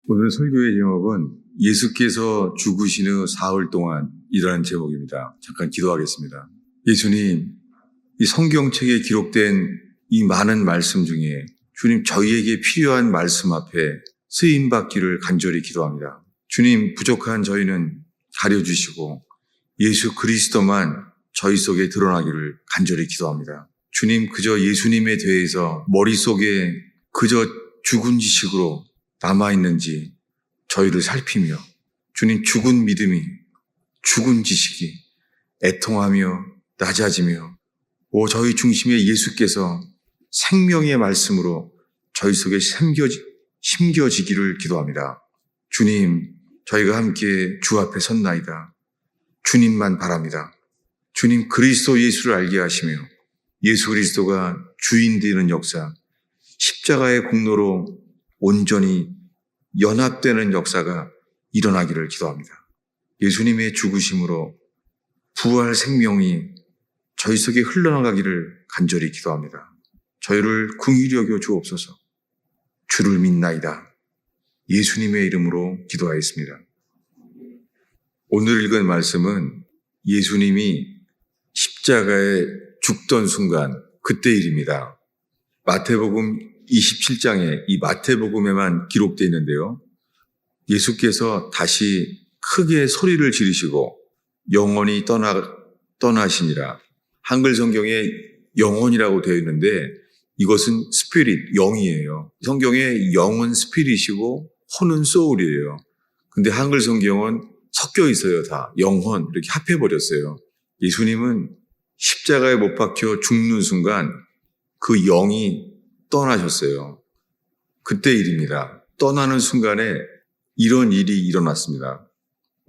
오늘 설교의 제목은 예수께서 죽으신 후 사흘 동안이라는 제목입니다. 잠깐 기도하겠습니다. 예수님, 이 성경책에 기록된 이 많은 말씀 중에 주님 저희에게 필요한 말씀 앞에 쓰임받기를 간절히 기도합니다. 주님, 부족한 저희는 가려주시고 예수 그리스도만 저희 속에 드러나기를 간절히 기도합니다. 주님, 그저 예수님에 대해서 머릿속에 그저 죽은 지식으로 남아있는지 저희를 살피며 주님 죽은 믿음이, 죽은 지식이 애통하며 낮아지며 저희 중심에 예수께서 생명의 말씀으로 저희 속에 심겨지기를 기도합니다. 주님, 저희가 함께 주 앞에 섰나이다. 주님만 바랍니다. 주님 그리스도 예수를 알게 하시며 예수 그리스도가 주인 되는 역사, 십자가의 공로로 온전히 연합되는 역사가 일어나기를 기도합니다. 예수님의 죽으심으로 부활 생명이 저희 속에 흘러나가기를 간절히 기도합니다. 저희를 긍휼히 여겨 주옵소서. 주를 믿나이다. 예수님의 이름으로 기도하였습니다. 오늘 읽은 말씀은 예수님이 십자가에 죽던 순간 그때 일입니다. 마태복음 27장에 이 마태복음에만 기록되어 있는데요. 예수께서 다시 크게 소리를 지르시고 영원히 떠나시니라. 한글 성경에 영혼이라고 되어 있는데 이것은 스피릿, 영이에요. 성경에 영은 스피릿이고 혼은 소울이에요. 근데 한글 성경은 섞여 있어요. 다 영혼 이렇게 합해버렸어요. 예수님은 십자가에 못 박혀 죽는 순간 그 영이 떠나셨어요. 그때 일입니다. 떠나는 순간에 이런 일이 일어났습니다.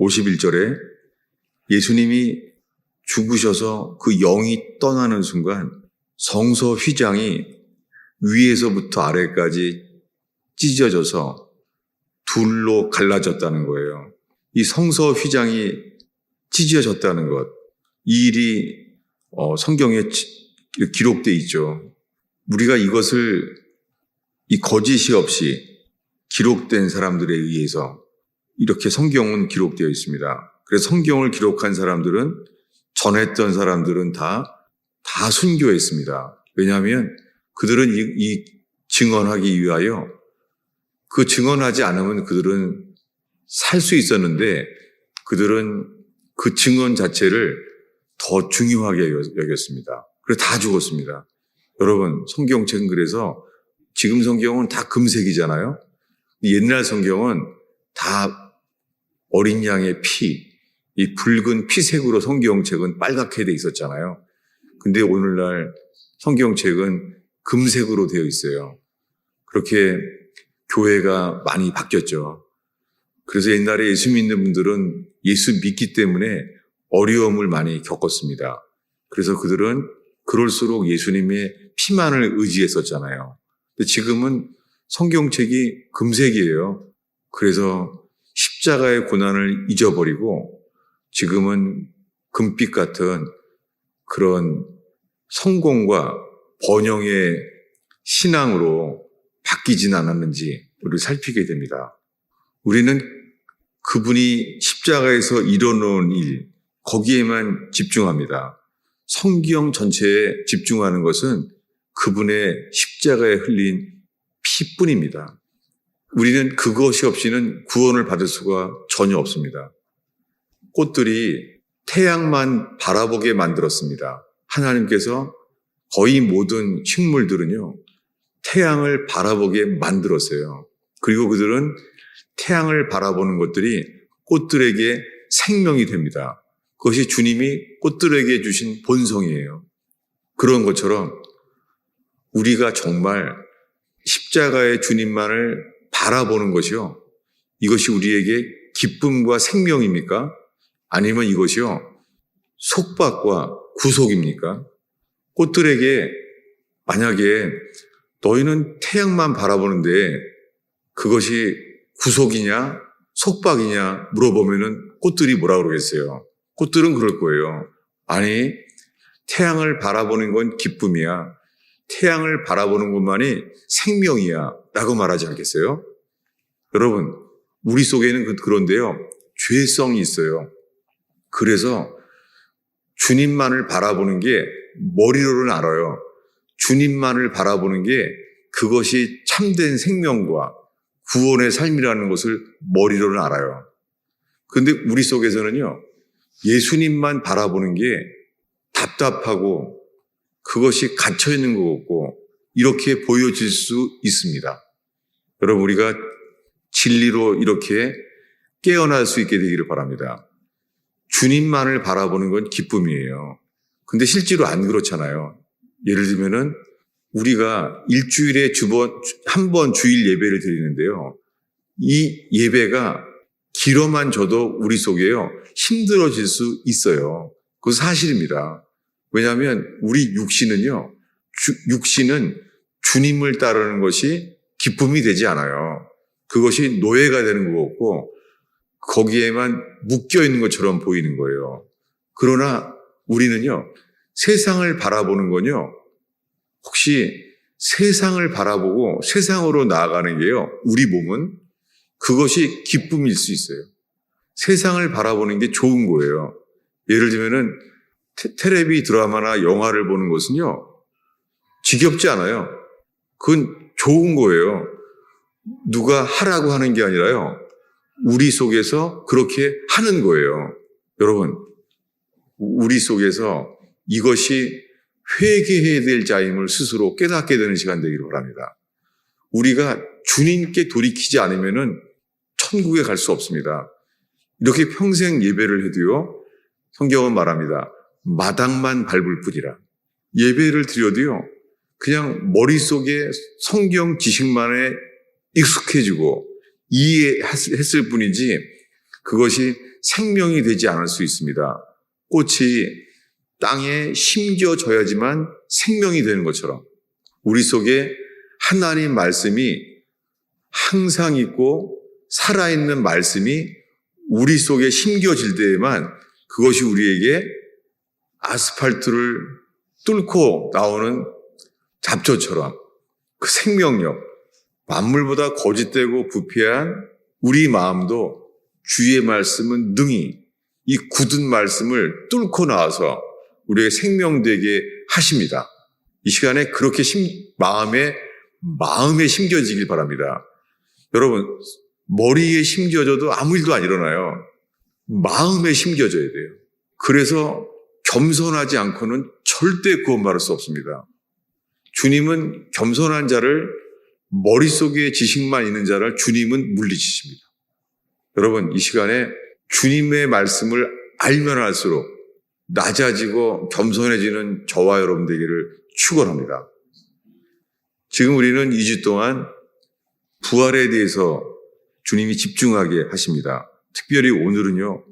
51절에 예수님이 죽으셔서 그 영이 떠나는 순간 성서 휘장이 위에서부터 아래까지 찢어져서 둘로 갈라졌다는 거예요. 이 성서 휘장이 찢어졌다는 것, 이 일이 성경에 기록되어 있죠. 우리가 이것을 이 거짓이 없이 기록된 사람들에 의해서 이렇게 성경은 기록되어 있습니다. 그래서 성경을 기록한 사람들은, 전했던 사람들은 다 순교했습니다. 왜냐하면 그들은 이 증언하기 위하여 그 증언하지 않으면 그들은 살 수 있었는데 그들은 그 증언 자체를 더 중요하게 여겼습니다. 그래서 다 죽었습니다. 여러분, 성경책은 그래서 지금 성경은 다 금색이잖아요. 옛날 성경은 다 어린 양의 피, 이 붉은 피색으로 성경책은 빨갛게 돼 있었잖아요. 근데 오늘날 성경책은 금색으로 되어 있어요. 그렇게 교회가 많이 바뀌었죠. 그래서 옛날에 예수 믿는 분들은 예수 믿기 때문에 어려움을 많이 겪었습니다. 그래서 그들은 그럴수록 예수님의 피만을 의지했었잖아요. 근데 지금은 성경책이 금색이에요. 그래서 십자가의 고난을 잊어버리고 지금은 금빛 같은 그런 성공과 번영의 신앙으로 바뀌진 않았는지 우리를 살피게 됩니다. 우리는 그분이 십자가에서 이뤄놓은 일, 거기에만 집중합니다. 성경 전체에 집중하는 것은 그분의 십자가에 흘린 피뿐입니다. 우리는 그것이 없이는 구원을 받을 수가 전혀 없습니다. 꽃들이 태양만 바라보게 만들었습니다. 하나님께서 거의 모든 식물들은요, 태양을 바라보게 만들었어요. 그리고 그들은 태양을 바라보는 것들이 꽃들에게 생명이 됩니다. 그것이 주님이 꽃들에게 주신 본성이에요. 그런 것처럼 우리가 정말 십자가의 주님만을 바라보는 것이요, 이것이 우리에게 기쁨과 생명입니까? 아니면 이것이요, 속박과 구속입니까? 꽃들에게 만약에 너희는 태양만 바라보는데 그것이 구속이냐 속박이냐 물어보면은 꽃들이 뭐라 그러겠어요? 꽃들은 그럴 거예요. 아니, 태양을 바라보는 건 기쁨이야. 태양을 바라보는 것만이 생명이야 라고 말하지 않겠어요? 여러분, 우리 속에는 그런데요, 죄성이 있어요. 그래서 주님만을 바라보는 게 머리로는 알아요. 주님만을 바라보는 게 그것이 참된 생명과 구원의 삶이라는 것을 머리로는 알아요. 그런데 우리 속에서는요, 예수님만 바라보는 게 답답하고 그것이 갇혀있는 것 같고 이렇게 보여질 수 있습니다. 여러분, 우리가 진리로 이렇게 깨어날 수 있게 되기를 바랍니다. 주님만을 바라보는 건 기쁨이에요. 근데 실제로 안 그렇잖아요. 예를 들면은 우리가 일주일에 한 번 주일 예배를 드리는데요. 이 예배가 길어만 져도 우리 속에요, 힘들어질 수 있어요. 그건 사실입니다. 왜냐하면 우리 육신은요, 육신은 주님을 따르는 것이 기쁨이 되지 않아요. 그것이 노예가 되는 것 같고 거기에만 묶여 있는 것처럼 보이는 거예요. 그러나 우리는요, 세상을 바라보는 건요, 혹시 세상을 바라보고 세상으로 나아가는 게요, 우리 몸은 그것이 기쁨일 수 있어요. 세상을 바라보는 게 좋은 거예요. 예를 들면은 텔레비 드라마나 영화를 보는 것은요, 지겹지 않아요. 그건 좋은 거예요. 누가 하라고 하는 게 아니라요, 우리 속에서 그렇게 하는 거예요. 여러분, 우리 속에서 이것이 회개해야 될 자임을 스스로 깨닫게 되는 시간 되기를 바랍니다. 우리가 주님께 돌이키지 않으면은 천국에 갈 수 없습니다. 이렇게 평생 예배를 해도요, 성경은 말합니다. 마당만 밟을 뿐이라. 예배를 드려도요, 그냥 머릿속에 성경 지식만에 익숙해지고 이해했을 뿐이지 그것이 생명이 되지 않을 수 있습니다. 꽃이 땅에 심겨져야지만 생명이 되는 것처럼 우리 속에 하나님 말씀이 항상 있고 살아있는 말씀이 우리 속에 심겨질 때에만 그것이 우리에게 아스팔트를 뚫고 나오는 잡초처럼 그 생명력, 만물보다 거짓되고 부패한 우리 마음도 주의 말씀은 능히 이 굳은 말씀을 뚫고 나와서 우리에게 생명되게 하십니다. 이 시간에 그렇게 마음에 심겨지길 바랍니다. 여러분, 머리에 심겨져도 아무 일도 안 일어나요. 마음에 심겨져야 돼요. 그래서 겸손하지 않고는 절대 구원받을 수 없습니다. 주님은 겸손한 자를, 머릿속에 지식만 있는 자를 주님은 물리치십니다. 여러분, 이 시간에 주님의 말씀을 알면 알수록 낮아지고 겸손해지는 저와 여러분 되기를 축원합니다. 지금 우리는 2주 동안 부활에 대해서 주님이 집중하게 하십니다. 특별히 오늘은요,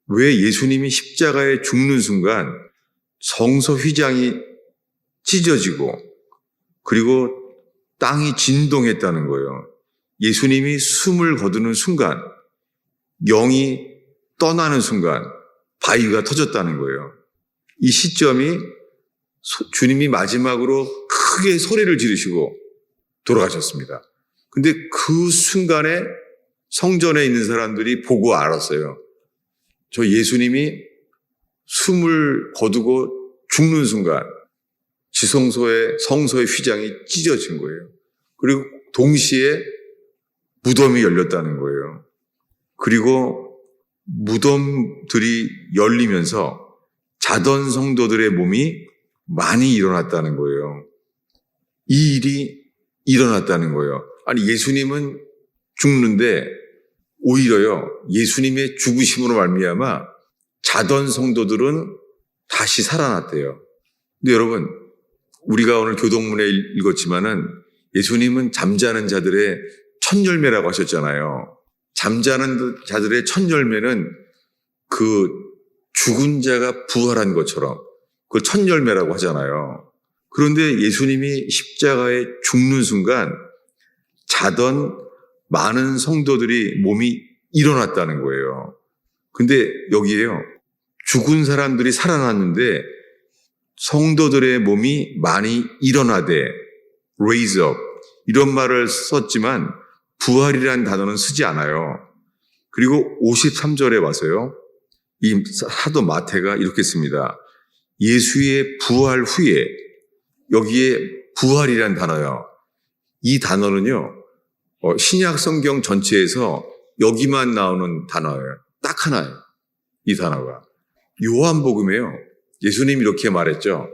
왜 예수님이 십자가에 죽는 순간 성서 휘장이 찢어지고 그리고 땅이 진동했다는 거예요. 예수님이 숨을 거두는 순간, 영이 떠나는 순간 바위가 터졌다는 거예요. 이 시점이 주님이 마지막으로 크게 소리를 지르시고 돌아가셨습니다. 근데 그 순간에 성전에 있는 사람들이 보고 알았어요. 저 예수님이 숨을 거두고 죽는 순간 성소의 휘장이 찢어진 거예요. 그리고 동시에 무덤이 열렸다는 거예요. 그리고 무덤들이 열리면서 자던 성도들의 몸이 많이 일어났다는 거예요. 이 일이 일어났다는 거예요. 아니, 예수님은 죽는데 오히려요, 예수님의 죽으심으로 말미암아 자던 성도들은 다시 살아났대요. 근데 여러분, 우리가 오늘 교동문에 읽었지만은 예수님은 잠자는 자들의 첫 열매라고 하셨잖아요. 잠자는 자들의 첫 열매는 그 죽은 자가 부활한 것처럼 그 첫 열매라고 하잖아요. 그런데 예수님이 십자가에 죽는 순간 자던 많은 성도들이 몸이 일어났다는 거예요. 근데 여기에요, 죽은 사람들이 살아났는데 성도들의 몸이 많이 일어나되 raise up 이런 말을 썼지만 부활이라는 단어는 쓰지 않아요. 그리고 53절에 와서요. 이 사도 마태가 이렇게 씁니다. 예수의 부활 후에 여기에 부활이라는 단어요. 이 단어는요. 신약 성경 전체에서 여기만 나오는 단어예요. 딱 하나예요. 이 단어가. 요한복음에요. 예수님이 이렇게 말했죠.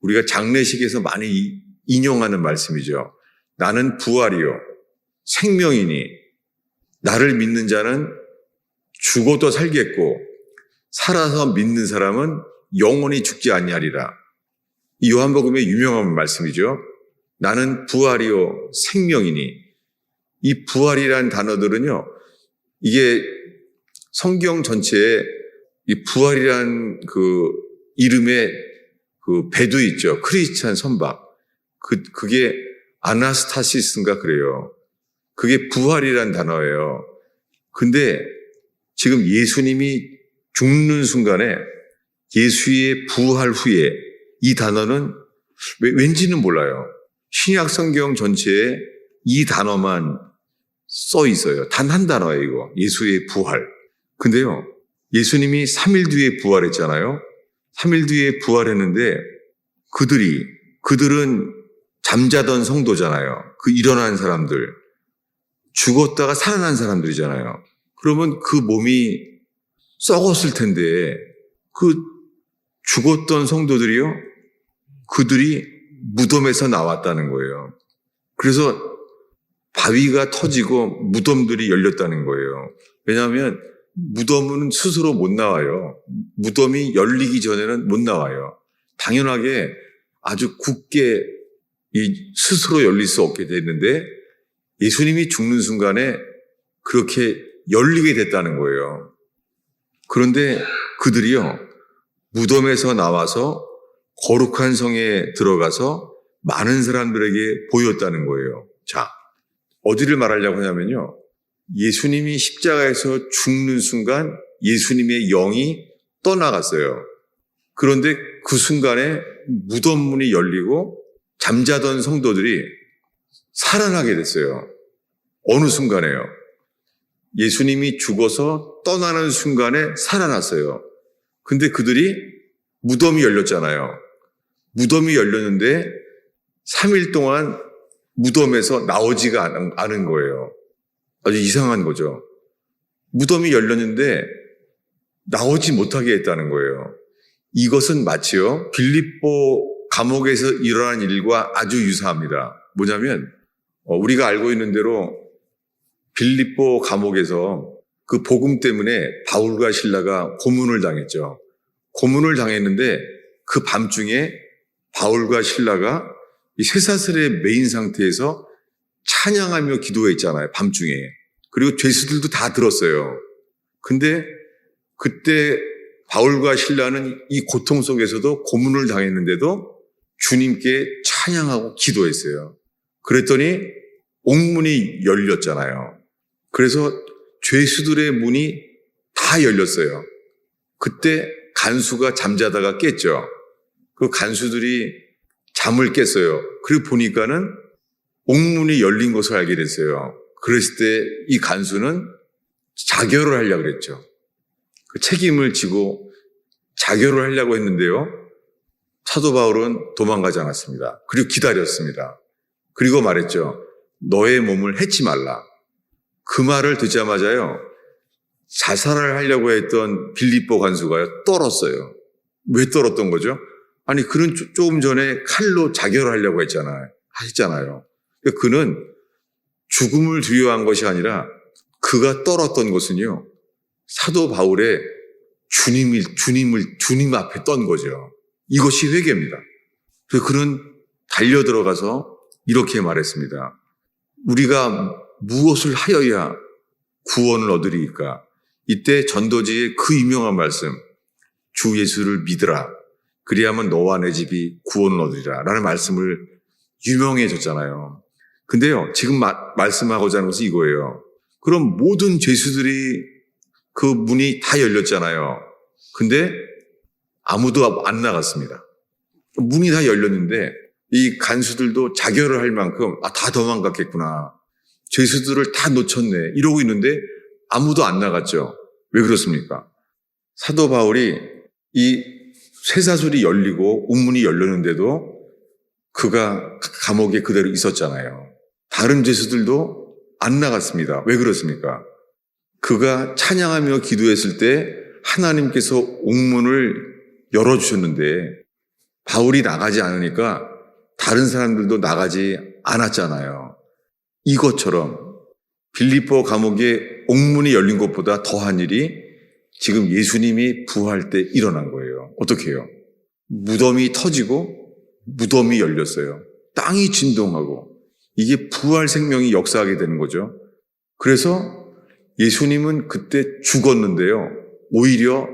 우리가 장례식에서 많이 인용하는 말씀이죠. 나는 부활이요 생명이니 나를 믿는 자는 죽어도 살겠고 살아서 믿는 사람은 영원히 죽지 아니하리라. 이 요한복음의 유명한 말씀이죠. 나는 부활이요 생명이니. 이 부활이라는 단어들은요. 이게 성경 전체에 이 부활이라는 그 이름의 그 배도 있죠. 크리스찬 선박. 그게 아나스타시스인가 그래요. 그게 부활이라는 단어예요. 근데 지금 예수님이 죽는 순간에 예수의 부활 후에 이 단어는 왠지는 몰라요. 신약 성경 전체에 이 단어만 써 있어요. 단 한 단어예요, 이거. 예수의 부활. 근데요, 예수님이 3일 뒤에 부활했잖아요. 3일 뒤에 부활했는데 그들은 잠자던 성도잖아요. 그 일어난 사람들. 죽었다가 살아난 사람들이잖아요. 그러면 그 몸이 썩었을 텐데 그 죽었던 성도들이요. 그들이 무덤에서 나왔다는 거예요. 그래서 바위가 터지고 무덤들이 열렸다는 거예요. 왜냐하면 무덤은 스스로 못 나와요. 무덤이 열리기 전에는 못 나와요. 당연하게 아주 굳게 스스로 열릴 수 없게 됐는데 예수님이 죽는 순간에 그렇게 열리게 됐다는 거예요. 그런데 그들이요, 무덤에서 나와서 거룩한 성에 들어가서 많은 사람들에게 보였다는 거예요. 자, 어디를 말하려고 하냐면요. 예수님이 십자가에서 죽는 순간 예수님의 영이 떠나갔어요. 그런데 그 순간에 무덤 문이 열리고 잠자던 성도들이 살아나게 됐어요. 어느 순간에요? 예수님이 죽어서 떠나는 순간에 살아났어요. 근데 그들이 무덤이 열렸잖아요. 무덤이 열렸는데 3일 동안 무덤에서 나오지가 않은 거예요. 아주 이상한 거죠. 무덤이 열렸는데 나오지 못하게 했다는 거예요. 이것은 마치요, 빌립보 감옥에서 일어난 일과 아주 유사합니다. 뭐냐면 우리가 알고 있는 대로 빌립보 감옥에서 그 복음 때문에 바울과 실라가 고문을 당했죠. 고문을 당했는데 그 밤중에 바울과 실라가 이 쇠사슬에 매인 상태에서 찬양하며 기도했잖아요. 밤중에. 그리고 죄수들도 다 들었어요. 근데 그때 바울과 실라는 이 고통 속에서도 고문을 당했는데도 주님께 찬양하고 기도했어요. 그랬더니 옥문이 열렸잖아요. 그래서 죄수들의 문이 다 열렸어요. 그때 간수가 잠자다가 깼죠. 그 간수들이 잠을 깼어요. 그리고 보니까는 옥문이 열린 것을 알게 됐어요. 그랬을 때 이 간수는 자결을 하려고 그랬죠. 그 책임을 지고 자결을 하려고 했는데요. 사도 바울은 도망가지 않았습니다. 그리고 기다렸습니다. 그리고 말했죠. 너의 몸을 해치 말라. 그 말을 듣자마자요, 자살을 하려고 했던 빌립보 간수가요, 떨었어요. 왜 떨었던 거죠? 아니, 그는 조금 전에 칼로 자결을 하려고 하셨잖아요. 그는 죽음을 두려워한 것이 아니라 그가 떨었던 것은요, 사도 바울의 주님 앞에 떤 거죠. 이것이 회개입니다. 그래서 그는 달려 들어가서 이렇게 말했습니다. 우리가 무엇을 하여야 구원을 얻으리까? 이때 전도지의 그 유명한 말씀, 주 예수를 믿으라. 그리하면 너와 내 집이 구원을 얻으리라. 라는 말씀을 유명해졌잖아요. 근데요, 지금 말씀하고자 하는 것은 이거예요. 그럼 모든 죄수들이 그 문이 다 열렸잖아요. 근데 아무도 안 나갔습니다. 문이 다 열렸는데 이 간수들도 자결을 할 만큼 다 도망갔겠구나. 죄수들을 다 놓쳤네. 이러고 있는데 아무도 안 나갔죠. 왜 그렇습니까? 사도 바울이 이 쇠사슬이 열리고 옥문이 열렸는데도 그가 감옥에 그대로 있었잖아요. 다른 죄수들도 안 나갔습니다. 왜 그렇습니까? 그가 찬양하며 기도했을 때 하나님께서 옥문을 열어주셨는데 바울이 나가지 않으니까 다른 사람들도 나가지 않았잖아요. 이것처럼 빌립보 감옥에 옥문이 열린 것보다 더한 일이 지금 예수님이 부활 때 일어난 거예요. 어떻게 해요? 무덤이 터지고 무덤이 열렸어요. 땅이 진동하고 이게 부활 생명이 역사하게 되는 거죠. 그래서 예수님은 그때 죽었는데요. 오히려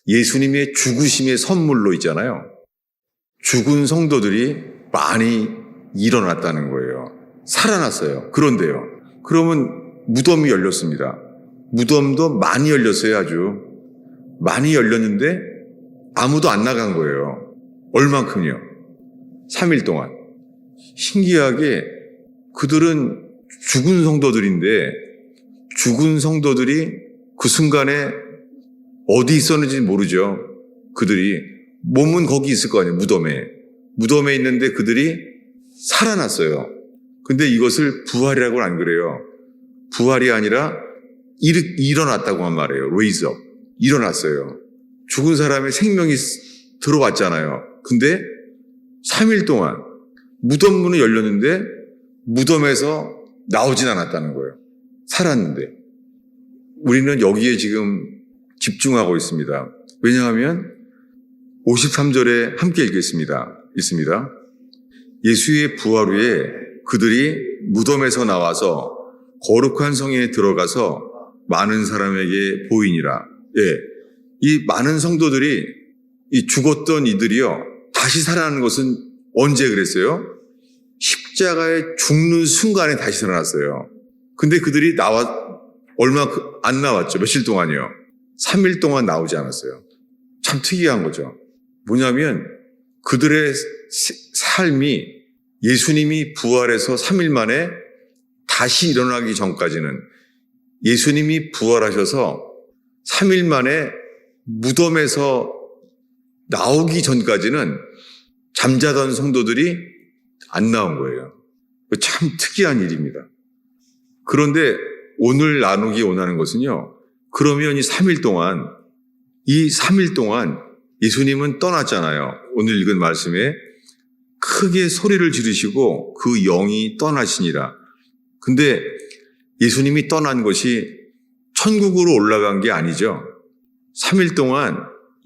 예수님의 죽으심의 선물로 있잖아요. 죽은 성도들이 많이 일어났다는 거예요. 살아났어요. 그런데요. 그러면 무덤이 열렸습니다. 무덤도 많이 열렸어요. 아주 많이 열렸는데 아무도 안 나간 거예요. 얼만큼요? 3일 동안. 신기하게 그들은 죽은 성도들인데 죽은 성도들이 그 순간에 어디 있었는지 모르죠. 그들이 몸은 거기 있을 거 아니에요. 무덤에 있는데 그들이 살아났어요. 근데 이것을 부활이라고는 안 그래요. 부활이 아니라 일어났다고만 말해요. raise up. 일어났어요. 죽은 사람의 생명이 들어왔잖아요. 근데 3일 동안 무덤 문이 열렸는데 무덤에서 나오진 않았다는 거예요. 살았는데. 우리는 여기에 지금 집중하고 있습니다. 왜냐하면 53절에 함께 읽겠습니다. 있습니다. 예수의 부활 후에 그들이 무덤에서 나와서 거룩한 성에 들어가서 많은 사람에게 보이니라. 예, 이 많은 성도들이 이 죽었던 이들이요 다시 살아나는 것은 언제 그랬어요? 십자가에 죽는 순간에 다시 살아났어요. 근데 그들이 얼마 안 나왔죠. 며칠 동안이요. 3일 동안 나오지 않았어요. 참 특이한 거죠. 뭐냐면 그들의 삶이 예수님이 부활해서 3일 만에 다시 일어나기 전까지는 예수님이 부활하셔서 3일 만에 무덤에서 나오기 전까지는 잠자던 성도들이 안 나온 거예요. 참 특이한 일입니다. 그런데 오늘 나누기 원하는 것은요. 그러면 이 3일 동안 예수님은 떠났잖아요. 오늘 읽은 말씀에 크게 소리를 지르시고 그 영이 떠나시니라. 근데 예수님이 떠난 것이 천국으로 올라간 게 아니죠. 3일 동안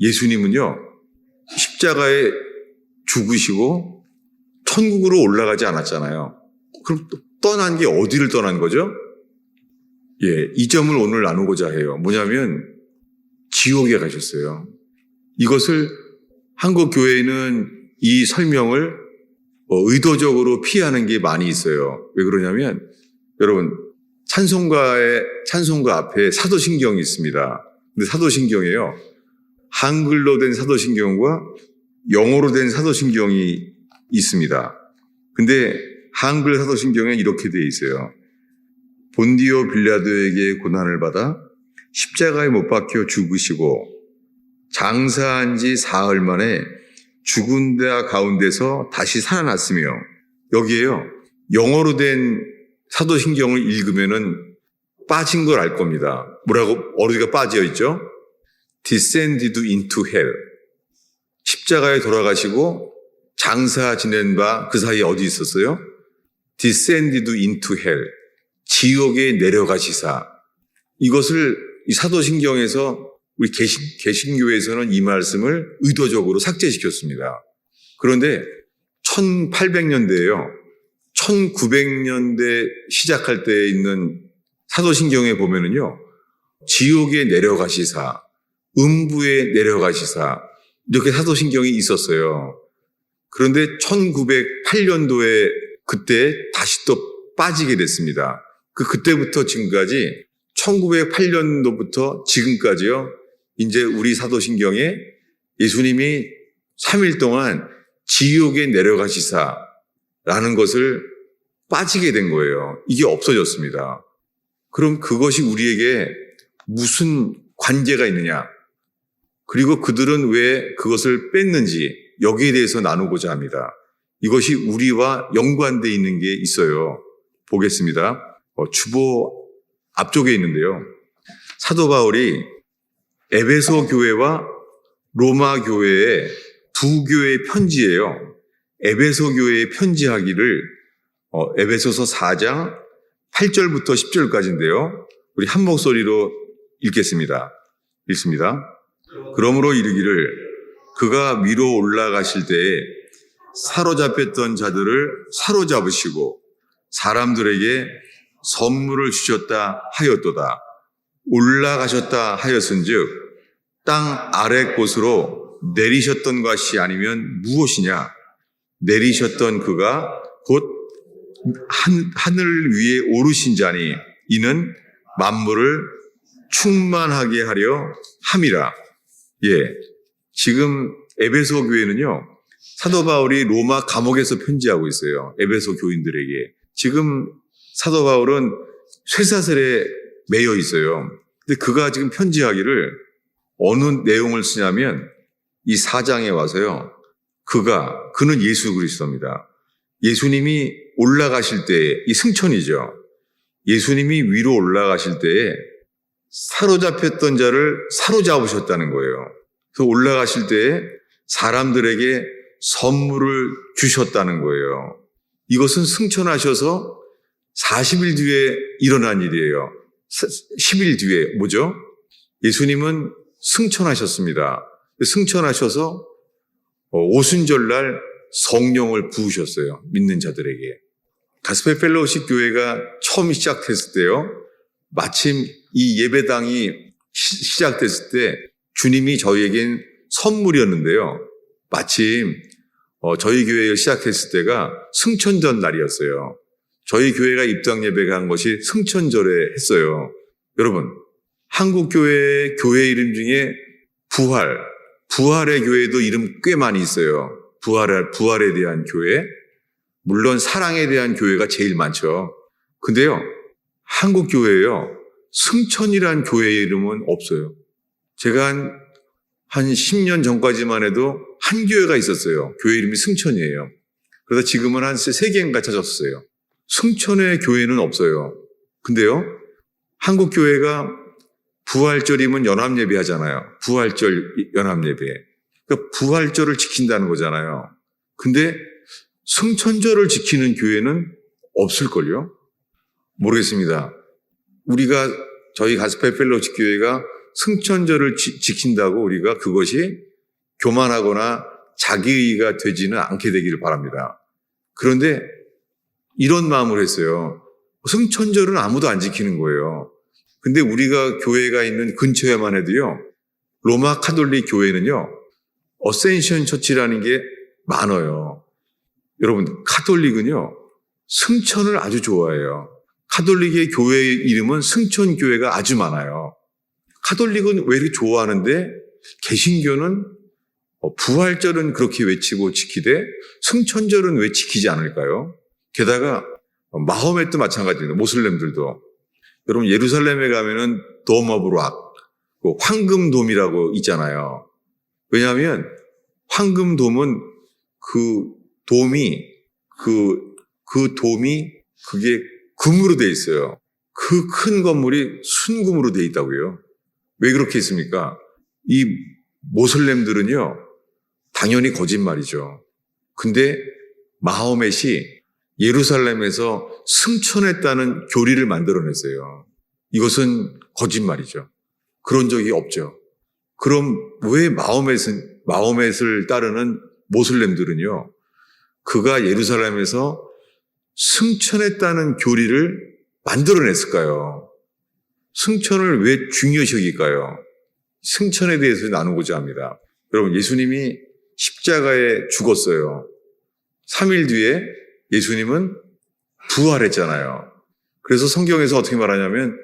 예수님은요. 십자가에 죽으시고 천국으로 올라가지 않았잖아요. 그럼 떠난 게 어디를 떠난 거죠? 예, 이 점을 오늘 나누고자 해요. 뭐냐면 지옥에 가셨어요. 이것을 한국 교회는 이 설명을 의도적으로 피하는 게 많이 있어요. 왜 그러냐면 여러분 찬송가 앞에 사도신경이 있습니다. 근데 사도신경에요. 한글로 된 사도신경과 영어로 된 사도신경이 있습니다. 근데 한글 사도신경에 이렇게 되어 있어요. 본디오 빌라도에게 고난을 받아 십자가에 못 박혀 죽으시고 장사한 지 사흘 만에 죽은 자 가운데서 다시 살아났으며 여기에요. 영어로 된 사도신경을 읽으면은 빠진 걸 알 겁니다. 뭐라고 어디가 빠져 있죠? descended into hell. 십자가에 돌아가시고 장사 지낸 바 그 사이에 어디 있었어요? descended into hell. 지옥에 내려가시사. 이것을 이 사도신경에서 우리 개신교에서는 이 말씀을 의도적으로 삭제시켰습니다. 그런데 1800년대에요. 1900년대 시작할 때 있는 사도신경에 보면은요. 지옥에 내려가시사, 음부에 내려가시사 이렇게 사도신경이 있었어요. 그런데 1908년도에 그때 다시 또 빠지게 됐습니다. 그때부터 지금까지 1908년도부터 지금까지요. 이제 우리 사도신경에 예수님이 3일 동안 지옥에 내려가시사라는 것을 빠지게 된 거예요. 이게 없어졌습니다. 그럼 그것이 우리에게 무슨 관계가 있느냐? 그리고 그들은 왜 그것을 뺐는지 여기에 대해서 나누고자 합니다. 이것이 우리와 연관되어 있는 게 있어요. 보겠습니다. 주보 앞쪽에 있는데요. 사도 바울이 에베소 교회와 로마 교회의 두 교회의 편지예요. 에베소 교회에 편지하기를 에베소서 4장 8절부터 10절까지인데요. 우리 한 목소리로 읽겠습니다. 읽습니다. 그러므로 이르기를 그가 위로 올라가실 때에 사로잡혔던 자들을 사로잡으시고 사람들에게 선물을 주셨다 하였도다. 올라가셨다 하였은즉 땅 아래 곳으로 내리셨던 것이 아니면 무엇이냐? 내리셨던 그가 곧 하늘 위에 오르신 자니 이는 만물을 충만하게 하려 함이라. 예, 지금 에베소 교회는요, 사도 바울이 로마 감옥에서 편지하고 있어요. 에베소 교인들에게. 지금 사도 바울은 쇠사슬에 매여 있어요. 근데 그가 지금 편지하기를 어느 내용을 쓰냐면 이 4장에 와서요. 그는 예수 그리스도입니다. 예수님이 올라가실 때에, 이 승천이죠. 예수님이 위로 올라가실 때에 사로잡혔던 자를 사로잡으셨다는 거예요. 그래서 올라가실 때에 사람들에게 선물을 주셨다는 거예요. 이것은 승천하셔서 40일 뒤에 일어난 일이에요. 10일 뒤에 뭐죠? 예수님은 승천하셨습니다. 승천하셔서 오순절날 성령을 부으셨어요. 믿는 자들에게. 가스펠 펠로우십 교회가 처음 시작됐을 때요. 마침 이 예배당이 시작됐을 때 주님이 저희에겐 선물이었는데요. 마침 저희 교회를 시작했을 때가 승천전 날이었어요. 저희 교회가 입당 예배가 한 것이 승천절에 했어요. 여러분, 한국 교회 이름 중에 부활의 교회도 이름 꽤 많이 있어요. 부활에 대한 교회. 물론 사랑에 대한 교회가 제일 많죠. 근데요, 한국 교회에요, 승천이라는 교회의 이름은 없어요. 제가 한 10년 전까지만 해도 한 교회가 있었어요. 교회 이름이 승천이에요. 그래서 지금은 한 3개인가 찾았어요. 승천의 교회는 없어요. 근데요, 한국 교회가 부활절이면 연합예배 하잖아요. 부활절 연합예배. 그러니까 부활절을 지킨다는 거잖아요. 근데 승천절을 지키는 교회는 없을걸요? 모르겠습니다. 저희 가스펠 펠로우십 교회가 승천절을 지킨다고 우리가 그것이 교만하거나 자기의가 되지는 않게 되기를 바랍니다. 그런데 이런 마음을 했어요. 승천절은 아무도 안 지키는 거예요. 근데 우리가 교회가 있는 근처에만 해도요, 로마 카톨릭 교회는요, 어센션 처치라는 게 많아요. 여러분, 카톨릭은요, 승천을 아주 좋아해요. 카톨릭의 교회 이름은 승천교회가 아주 많아요. 카톨릭은 왜 이렇게 좋아하는데 개신교는 부활절은 그렇게 외치고 지키되 승천절은 왜 지키지 않을까요? 게다가 마호멧도 마찬가지입니다. 모슬렘들도. 여러분, 예루살렘에 가면은 돔 오브 락, 황금돔이라고 있잖아요. 왜냐하면 황금돔은 그 돔이 그게 금으로 돼 있어요. 그 큰 건물이 순금으로 돼 있다고요. 왜 그렇게 했습니까? 이 모슬렘들은요, 당연히 거짓말이죠. 근데 마호멧이 예루살렘에서 승천했다는 교리를 만들어냈어요. 이것은 거짓말이죠. 그런 적이 없죠. 그럼 왜 마호멧을 따르는 모슬렘들은요, 그가 예루살렘에서 승천했다는 교리를 만들어냈을까요? 승천을 왜 중요시 여길까요? 승천에 대해서 나누고자 합니다. 여러분, 예수님이 십자가에 죽었어요. 3일 뒤에 예수님은 부활했잖아요. 그래서 성경에서 어떻게 말하냐면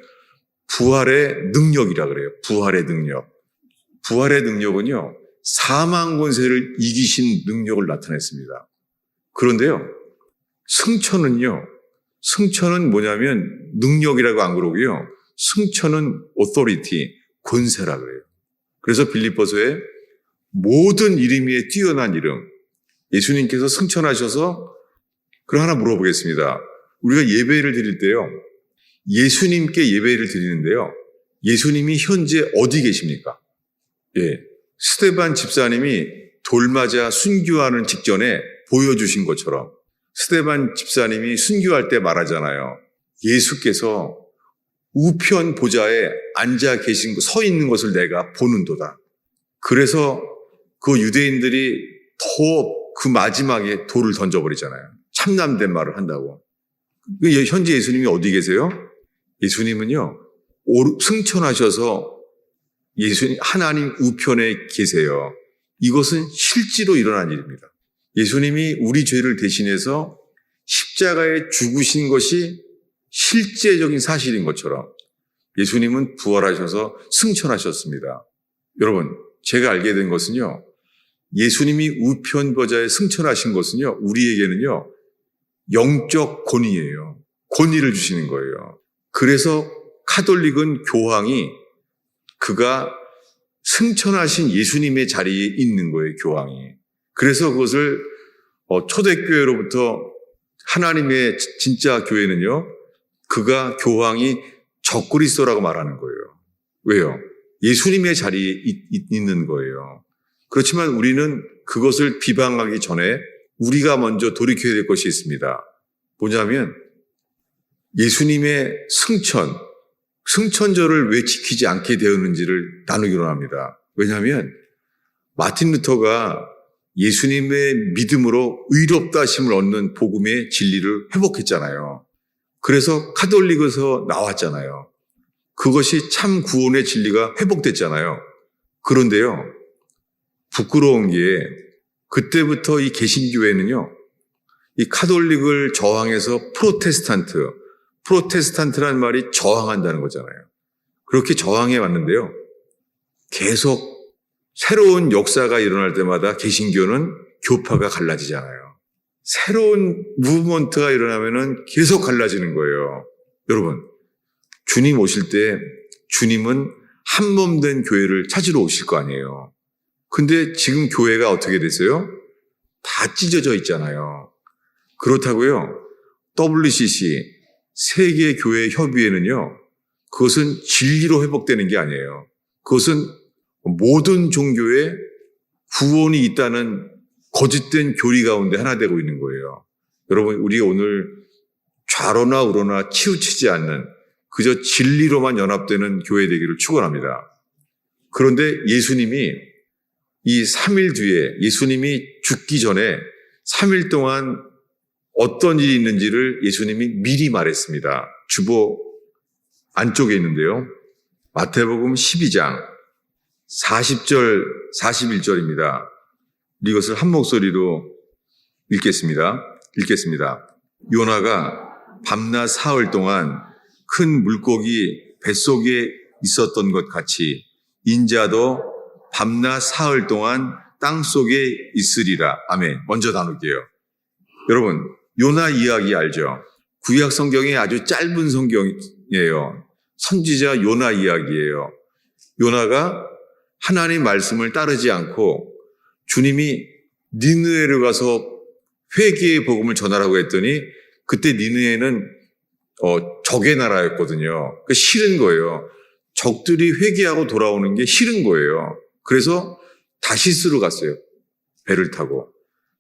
부활의 능력이라 그래요. 부활의 능력. 부활의 능력은요, 사망 권세를 이기신 능력을 나타냈습니다. 그런데요, 승천은요, 승천은 뭐냐면 능력이라고 안 그러고요. 승천은 authority, 권세라 그래요. 그래서 빌립보서에 모든 이름 위에 뛰어난 이름, 예수님께서 승천하셔서 그럼 하나 물어보겠습니다. 우리가 예배를 드릴 때요. 예수님께 예배를 드리는데요. 예수님이 현재 어디 계십니까? 예, 스데반 집사님이 돌맞아 순교하는 직전에 보여주신 것처럼 스데반 집사님이 순교할 때 말하잖아요. 예수께서 우편 보좌에 앉아 계신, 서 있는 것을 내가 보는도다. 그래서 그 유대인들이 더 그 마지막에 돌을 던져버리잖아요. 참남된 말을 한다고. 현재 예수님이 어디 계세요? 예수님은요, 승천하셔서 예수님, 하나님 우편에 계세요. 이것은 실제로 일어난 일입니다. 예수님이 우리 죄를 대신해서 십자가에 죽으신 것이 실제적인 사실인 것처럼 예수님은 부활하셔서 승천하셨습니다. 여러분, 제가 알게 된 것은요, 예수님이 우편 보좌에 승천하신 것은요, 우리에게는요, 영적 권위예요. 권위를 주시는 거예요. 그래서 카톨릭은 교황이 그가 승천하신 예수님의 자리에 있는 거예요, 교황이. 그래서 그것을 초대교회로부터 하나님의 진짜 교회는요, 그가 교황이 적그리스도라고 말하는 거예요. 왜요? 예수님의 자리에 있는 거예요. 그렇지만 우리는 그것을 비방하기 전에 우리가 먼저 돌이켜야 될 것이 있습니다. 뭐냐면 예수님의 승천절을 왜 지키지 않게 되었는지를 나누기로 합니다. 왜냐하면 마틴 루터가 예수님의 믿음으로 의롭다 하심을 얻는 복음의 진리를 회복했잖아요. 그래서 카톨릭에서 나왔잖아요. 그것이 참 구원의 진리가 회복됐잖아요. 그런데요, 부끄러운 게 그때부터 이 개신교회는요, 이 카톨릭을 저항해서 프로테스탄트란 말이 저항한다는 거잖아요. 그렇게 저항해 왔는데요. 계속 새로운 역사가 일어날 때마다 개신교는 교파가 갈라지잖아요. 새로운 무브먼트가 일어나면은 계속 갈라지는 거예요. 여러분, 주님 오실 때 주님은 한 몸 된 교회를 찾으러 오실 거 아니에요. 근데 지금 교회가 어떻게 됐어요? 다 찢어져 있잖아요. 그렇다고요. WCC, 세계교회협의회는요, 그것은 진리로 회복되는 게 아니에요. 그것은 모든 종교에 구원이 있다는 거짓된 교리 가운데 하나 되고 있는 거예요. 여러분, 우리 오늘 좌로나 우로나 치우치지 않는 그저 진리로만 연합되는 교회 되기를 축원합니다. 그런데 예수님이 이 3일 뒤에 예수님이 죽기 전에 3일 동안 어떤 일이 있는지를 예수님이 미리 말했습니다. 주보 안쪽에 있는데요. 마태복음 12장 40절, 41절입니다. 이것을 한 목소리로 읽겠습니다. 요나가 밤낮 사흘 동안 큰 물고기 뱃속에 있었던 것 같이 인자도 밤낮 사흘 동안 땅속에 있으리라. 아멘. 먼저 나눌게요. 여러분, 요나 이야기 알죠? 구약 성경이 아주 짧은 성경이에요. 선지자 요나 이야기예요. 요나가 하나님 말씀을 따르지 않고 주님이 니느웨로 가서 회개의 복음을 전하라고 했더니 그때 니느웨는 적의 나라였거든요. 싫은 거예요. 적들이 회개하고 돌아오는 게 싫은 거예요. 그래서 다시스로 갔어요. 배를 타고.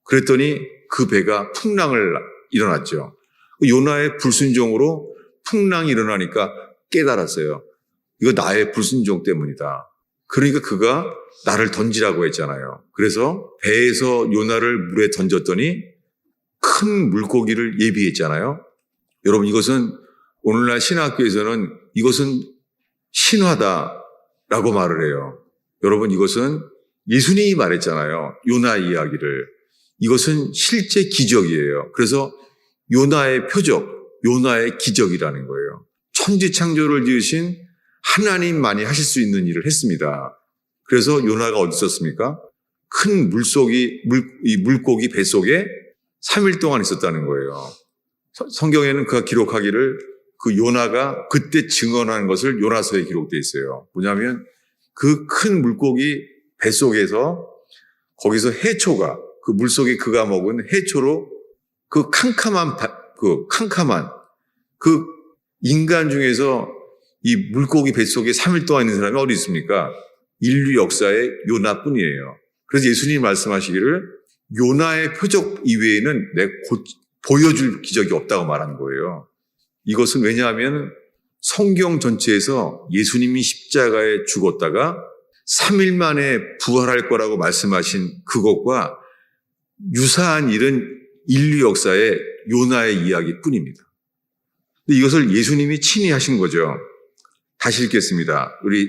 그랬더니 그 배가 풍랑을 일어났죠. 요나의 불순종으로 풍랑이 일어나니까 깨달았어요. 이거 나의 불순종 때문이다. 그러니까 그가 나를 던지라고 했잖아요. 그래서 배에서 요나를 물에 던졌더니 큰 물고기를 예비했잖아요. 여러분, 이것은 오늘날 신학교에서는 이것은 신화다라고 말을 해요. 여러분, 이것은 예수님이 말했잖아요. 요나 이야기를. 이것은 실제 기적이에요. 그래서 요나의 표적, 요나의 기적이라는 거예요. 천지창조를 지으신 하나님만이 하실 수 있는 일을 했습니다. 그래서 요나가 어디 있었습니까? 큰 물고기 뱃속에 3일 동안 있었다는 거예요. 성경에는 그가 기록하기를 그 요나가 그때 증언한 것을 요나서에 기록되어 있어요. 뭐냐면 그 큰 물고기 뱃속에서 거기서 해초가 그 물속에 그가 먹은 해초로 그 캄캄한 그 인간 중에서 이 물고기 뱃속에 3일 동안 있는 사람이 어디 있습니까? 인류 역사의 요나뿐이에요. 그래서 예수님이 말씀하시기를 요나의 표적 이외에는 내가 보여줄 기적이 없다고 말한 거예요. 이것은 왜냐하면 성경 전체에서 예수님이 십자가에 죽었다가 3일 만에 부활할 거라고 말씀하신 그것과 유사한 일은 인류 역사의 요나의 이야기뿐입니다. 근데 이것을 예수님이 친히 하신 거죠. 다시 읽겠습니다. 우리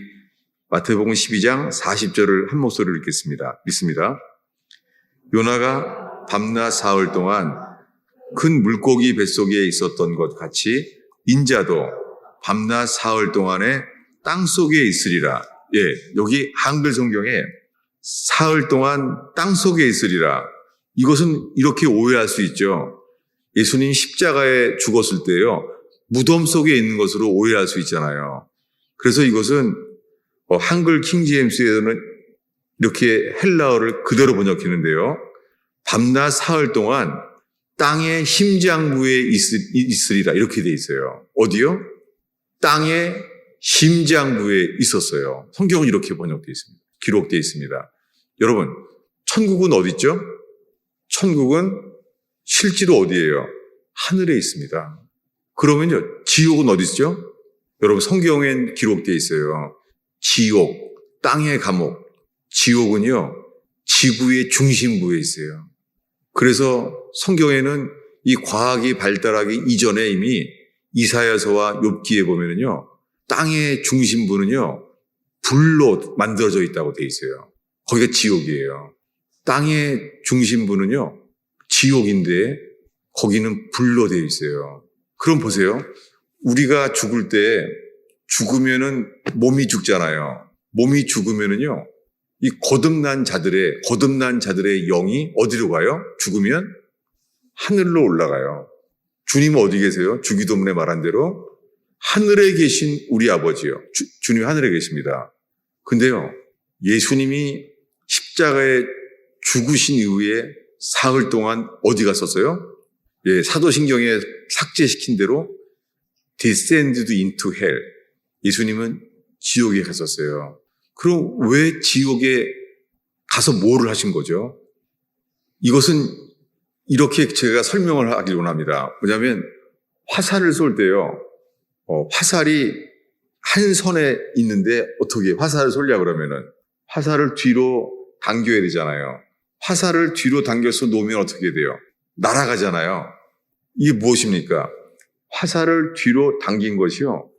마태복음 12장 40절을 한 목소리로 읽습니다. 요나가 밤낮 사흘 동안 큰 물고기 뱃속에 있었던 것 같이 인자도 밤낮 사흘 동안에 땅속에 있으리라. 예, 여기 한글 성경에 사흘 동안 땅속에 있으리라. 이것은 이렇게 오해할 수 있죠. 예수님이 십자가에 죽었을 때요, 무덤 속에 있는 것으로 오해할 수 있잖아요. 그래서 이것은 한글 킹제임스에서는 이렇게 헬라어를 그대로 번역했는데요. 밤낮 사흘 동안 땅의 심장부에 있으리라 이렇게 돼 있어요. 어디요? 땅의 심장부에 있었어요. 성경은 이렇게 번역되어 있습니다. 기록되어 있습니다. 여러분, 천국은 어디 있죠? 천국은 실제로 어디예요? 하늘에 있습니다. 그러면요, 지옥은 어디 있죠? 여러분, 성경엔 기록되어 있어요. 지옥, 땅의 감옥. 지옥은요, 지구의 중심부에 있어요. 그래서 성경에는 이 과학이 발달하기 이전에 이미 이사야서와 욥기에 보면은요, 땅의 중심부는요, 불로 만들어져 있다고 돼 있어요. 거기가 지옥이에요. 땅의 중심부는요, 지옥인데 거기는 불로 되어 있어요. 그럼 보세요. 우리가 죽을 때 죽으면은 몸이 죽잖아요. 몸이 죽으면은요, 이 거듭난 자들의 영이 어디로 가요? 죽으면 하늘로 올라가요. 주님은 어디 계세요? 주기도문에 말한 대로 하늘에 계신 우리 아버지요. 주님이 하늘에 계십니다. 근데요, 예수님이 십자가에 죽으신 이후에 사흘 동안 어디 갔었어요? 예, 사도신경에 삭제시킨 대로 descended into hell. 예수님은 지옥에 갔었어요. 그럼 왜 지옥에 가서 뭐를 하신 거죠? 이것은 이렇게 제가 설명을 하길 원합니다. 뭐냐면 화살을 쏠 때요, 화살이 한 선에 있는데 어떻게 화살을 쏠려 그러면은 화살을 뒤로 당겨야 되잖아요. 화살을 뒤로 당겨서 놓으면 어떻게 돼요? 날아가잖아요. 이게 무엇입니까? 화살을 뒤로 당긴 것이요,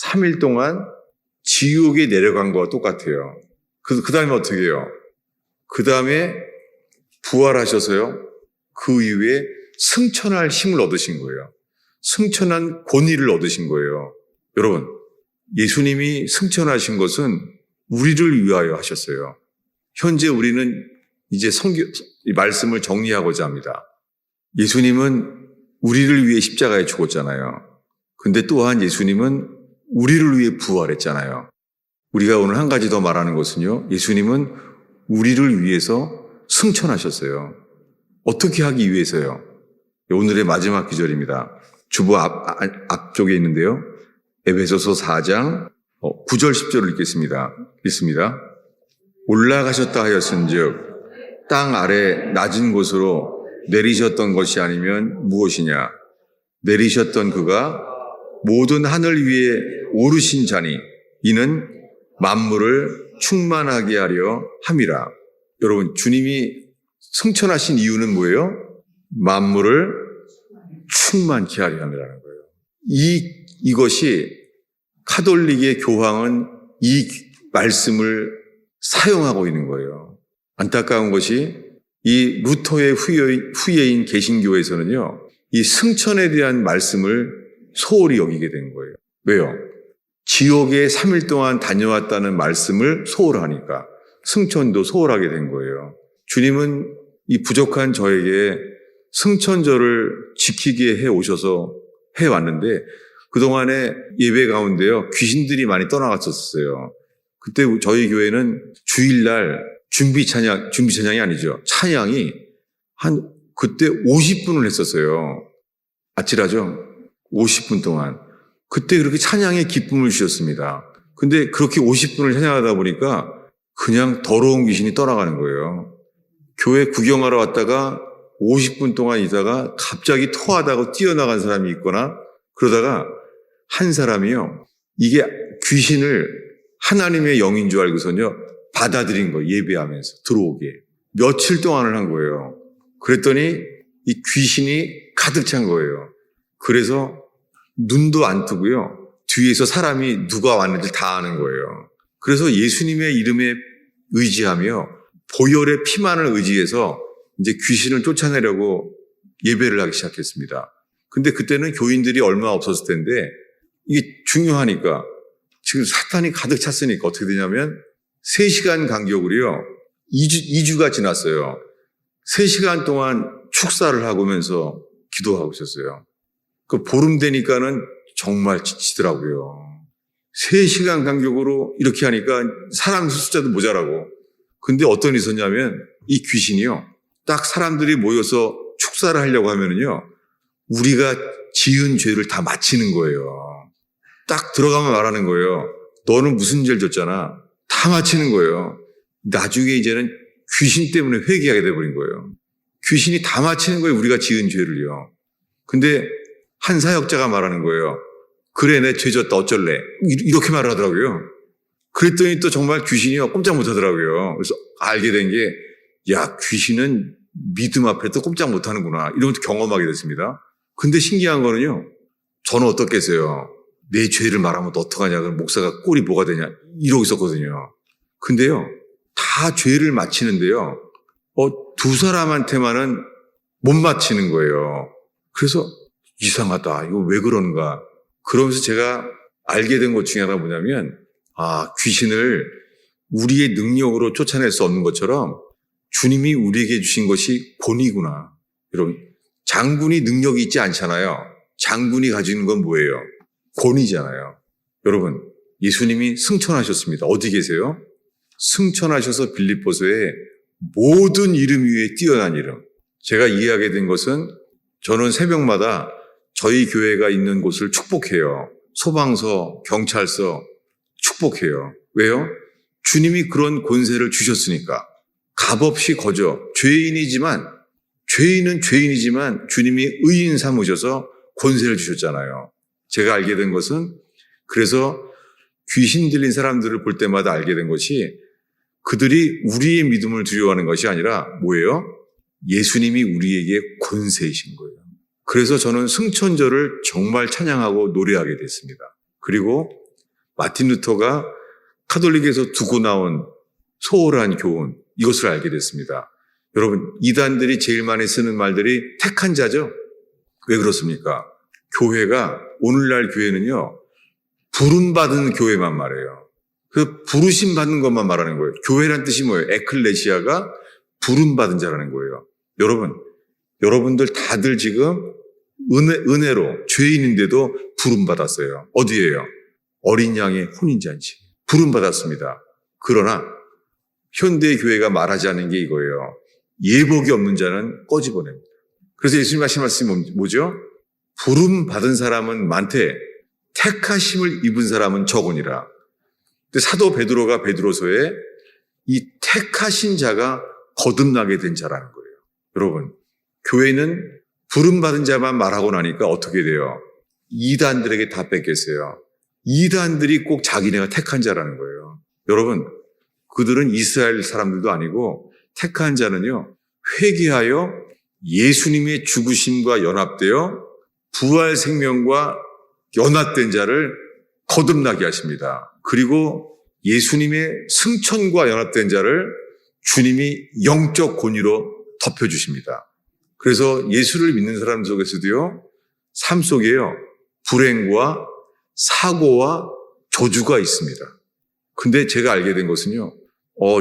3일 동안 지옥에 내려간 거와 똑같아요. 그 다음에 어떻게 해요? 그 다음에 부활하셔서요, 그 이후에 승천할 힘을 얻으신 거예요. 승천한 권위를 얻으신 거예요. 여러분, 예수님이 승천하신 것은 우리를 위하여 하셨어요. 현재 우리는 이제 이 말씀을 정리하고자 합니다. 예수님은 우리를 위해 십자가에 죽었잖아요. 근데 또한 예수님은 우리를 위해 부활했잖아요. 우리가 오늘 한 가지 더 말하는 것은요, 예수님은 우리를 위해서 승천하셨어요. 어떻게 하기 위해서요? 오늘의 마지막 구절입니다. 주보 앞쪽에 있는데요. 에베소서 4장 9절 10절을 읽습니다. 올라가셨다 하였은즉 땅 아래 낮은 곳으로 내리셨던 것이 아니면 무엇이냐? 내리셨던 그가 모든 하늘 위에 오르신 자니 이는 만물을 충만하게 하려 함이라. 여러분, 주님이 승천하신 이유는 뭐예요? 만물을 충만케 하려 함이라는 거예요. 이것이 카톨릭의 교황은 이 말씀을 사용하고 있는 거예요. 안타까운 것이 이 루터의 후예인 개신교에서는요, 이 승천에 대한 말씀을 소홀히 여기게 된 거예요. 왜요? 지옥에 3일 동안 다녀왔다는 말씀을 소홀하니까 승천도 소홀하게 된 거예요. 주님은 이 부족한 저에게 승천절을 지키게 해 오셔서 해 왔는데 그동안에 예배 가운데요 귀신들이 많이 떠나갔었어요. 그때 저희 교회는 주일날 준비 찬양이 아니죠. 찬양이 한 그때 50분을 했었어요. 아찔하죠? 50분 동안. 그때 그렇게 찬양의 기쁨을 주셨습니다. 근데 그렇게 50분을 찬양하다 보니까 그냥 더러운 귀신이 떠나가는 거예요. 교회 구경하러 왔다가 50분 동안 있다가 갑자기 토하다가 뛰어나간 사람이 있거나 그러다가 한 사람이요. 이게 귀신을 하나님의 영인 줄 알고서는요. 받아들인 거예요. 예배하면서 들어오게. 며칠 동안을 한 거예요. 그랬더니 이 귀신이 가득 찬 거예요. 그래서 눈도 안 뜨고요. 뒤에서 사람이 누가 왔는지 다 아는 거예요. 그래서 예수님의 이름에 의지하며 보혈의 피만을 의지해서 이제 귀신을 쫓아내려고 예배를 하기 시작했습니다. 근데 그때는 교인들이 얼마 없었을 텐데 이게 중요하니까 지금 사탄이 가득 찼으니까 어떻게 되냐면 3시간 간격으로요. 2주가 지났어요. 3시간 동안 축사를 하면서 기도하고 있었어요. 그 보름 되니까는 정말 지치더라고요. 3시간 간격으로 이렇게 하니까 사람 숫자도 모자라고. 근데 어떤 일이 있었냐면 이 귀신이요. 딱 사람들이 모여서 축사를 하려고 하면은요. 우리가 지은 죄를 다 마치는 거예요. 딱 들어가면 말하는 거예요. 너는 무슨 죄를 졌잖아. 다 마치는 거예요. 나중에 이제는 귀신 때문에 회개하게 돼버린 거예요. 귀신이 다 마치는 거예요. 우리가 지은 죄를요. 근데 한 사역자가 말하는 거예요. 그래, 내 죄 졌다. 어쩔래? 이렇게 말하더라고요. 그랬더니 또 정말 귀신이요. 꼼짝 못 하더라고요. 그래서 알게 된 게, 야, 귀신은 믿음 앞에도 꼼짝 못 하는구나. 이런 것도 경험하게 됐습니다. 근데 신기한 거는요. 저는 어떻겠어요? 내 죄를 말하면 또 어떡하냐. 그럼 목사가 꼴이 뭐가 되냐. 이러고 있었거든요. 근데요. 다 죄를 마치는데요. 두 사람한테만은 못 마치는 거예요. 그래서 이상하다. 이거 왜 그런가. 그러면서 제가 알게 된 것 중에 하나가 뭐냐면 귀신을 우리의 능력으로 쫓아낼 수 없는 것처럼 주님이 우리에게 주신 것이 권위구나. 여러분, 장군이 능력이 있지 않잖아요. 장군이 가지는 건 뭐예요? 권위잖아요. 여러분, 예수님이 승천하셨습니다. 어디 계세요? 승천하셔서 빌립보서에 모든 이름 위에 뛰어난 이름. 제가 이해하게 된 것은 저는 새벽마다 저희 교회가 있는 곳을 축복해요. 소방서, 경찰서 축복해요. 왜요? 주님이 그런 권세를 주셨으니까. 값없이 거저 죄인은 죄인이지만 주님이 의인 삼으셔서 권세를 주셨잖아요. 제가 알게 된 것은 그래서 귀신 들린 사람들을 볼 때마다 알게 된 것이 그들이 우리의 믿음을 두려워하는 것이 아니라 뭐예요? 예수님이 우리에게 권세이신 거예요. 그래서 저는 승천절을 정말 찬양하고 노래하게 됐습니다. 그리고 마틴 루터가 카톨릭에서 두고 나온 소홀한 교훈, 이것을 알게 됐습니다. 여러분, 이단들이 제일 많이 쓰는 말들이 택한 자죠? 왜 그렇습니까? 교회가, 오늘날 교회는요, 부름받은 교회만 말해요. 그 부르심 받는 것만 말하는 거예요. 교회란 뜻이 뭐예요? 에클레시아가 부름받은 자라는 거예요. 여러분들 다들 지금 은혜로 죄인인데도 부름받았어요. 어디예요? 어린 양의 혼인잔치. 부름받았습니다. 그러나 현대 교회가 말하지 않는 게 이거예요. 예복이 없는 자는 꺼집어냅니다. 그래서 예수님 하신 말씀이 뭐죠? 부름받은 사람은 많되 택하심을 입은 사람은 적으니라. 근데 사도 베드로가 베드로서에 이 택하신 자가 거듭나게 된 자라는 거예요. 여러분, 교회는 부름받은 자만 말하고 나니까 어떻게 돼요? 이단들에게 다 뺏겼어요. 이단들이 꼭 자기네가 택한 자라는 거예요. 여러분, 그들은 이스라엘 사람들도 아니고 택한 자는요, 회개하여 예수님의 죽으심과 연합되어 부활 생명과 연합된 자를 거듭나게 하십니다. 그리고 예수님의 승천과 연합된 자를 주님이 영적 권위로 덮여주십니다. 그래서 예수를 믿는 사람 속에서도요, 삶 속에요, 불행과 사고와 저주가 있습니다. 근데 제가 알게 된 것은요,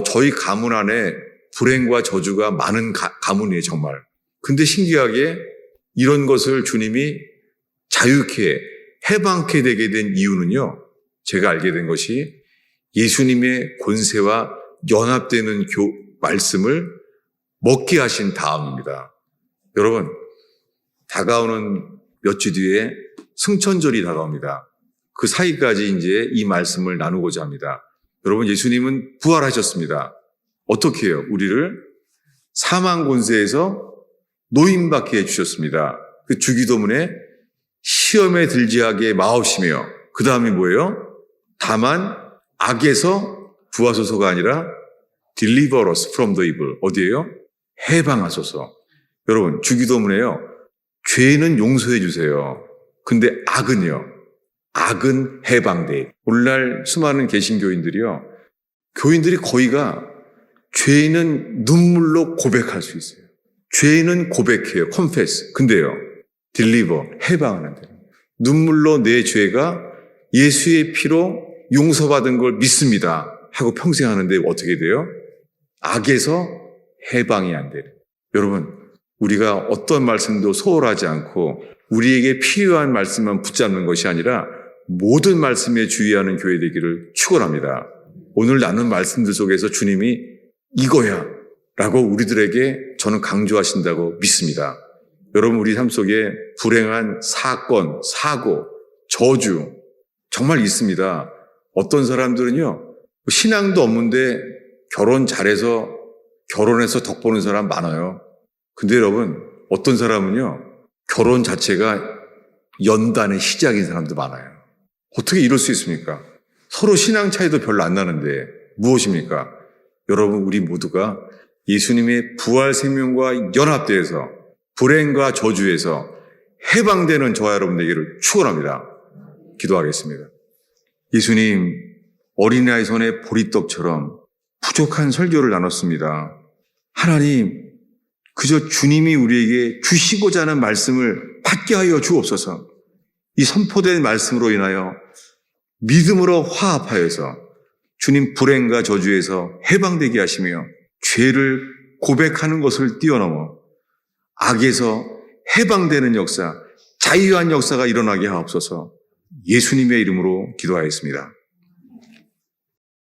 저희 가문 안에 불행과 저주가 많은 가문이에요, 정말. 근데 신기하게 이런 것을 주님이 자유케 해방케 되게 된 이유는요, 제가 알게 된 것이 예수님의 권세와 연합되는 말씀을 먹게 하신 다음입니다. 여러분, 다가오는 몇 주 뒤에 승천절이 다가옵니다. 그 사이까지 이제 이 말씀을 나누고자 합니다. 여러분, 예수님은 부활하셨습니다. 어떻게 해요? 우리를 사망 권세에서 노임받게 해주셨습니다. 그 주기도문에 시험에 들지 하게 마옵시며, 그 다음이 뭐예요? 다만 악에서 구하소서가 아니라 deliver us from the evil. 어디예요? 해방하소서. 여러분, 주기도문에요, 죄는 용서해 주세요. 근데 악은요? 악은 해방돼. 오늘날 수많은 개신교인들이요, 교인들이 거의가 죄는 눈물로 고백할 수 있어요. 죄는 고백해요. confess. 근데요, deliver, 해방하는 데요. 눈물로 내 죄가 예수의 피로 용서받은 걸 믿습니다 하고 평생 하는데 어떻게 돼요? 악에서 해방이 안 돼요. 여러분, 우리가 어떤 말씀도 소홀하지 않고 우리에게 필요한 말씀만 붙잡는 것이 아니라 모든 말씀에 주의하는 교회 되기를 축원합니다. 오늘 나눈 말씀들 속에서 주님이 이거야 라고 우리들에게 저는 강조하신다고 믿습니다. 여러분, 우리 삶 속에 불행한 사건, 사고, 저주 정말 있습니다. 어떤 사람들은요, 신앙도 없는데 결혼 잘해서 결혼해서 덕 보는 사람 많아요. 근데 여러분, 어떤 사람은요, 결혼 자체가 연단의 시작인 사람도 많아요. 어떻게 이럴 수 있습니까? 서로 신앙 차이도 별로 안 나는데 무엇입니까? 여러분, 우리 모두가 예수님의 부활 생명과 연합되어서 불행과 저주에서 해방되는 저와 여러분 되기를 축원합니다. 기도하겠습니다. 예수님, 어린아이 손에 보리떡처럼 부족한 설교를 나눴습니다. 하나님, 그저 주님이 우리에게 주시고자 하는 말씀을 받게 하여 주옵소서. 이 선포된 말씀으로 인하여 믿음으로 화합하여서 주님 불행과 저주에서 해방되게 하시며 죄를 고백하는 것을 뛰어넘어 악에서 해방되는 역사, 자유한 역사가 일어나게 하옵소서. 예수님의 이름으로 기도하였습니다.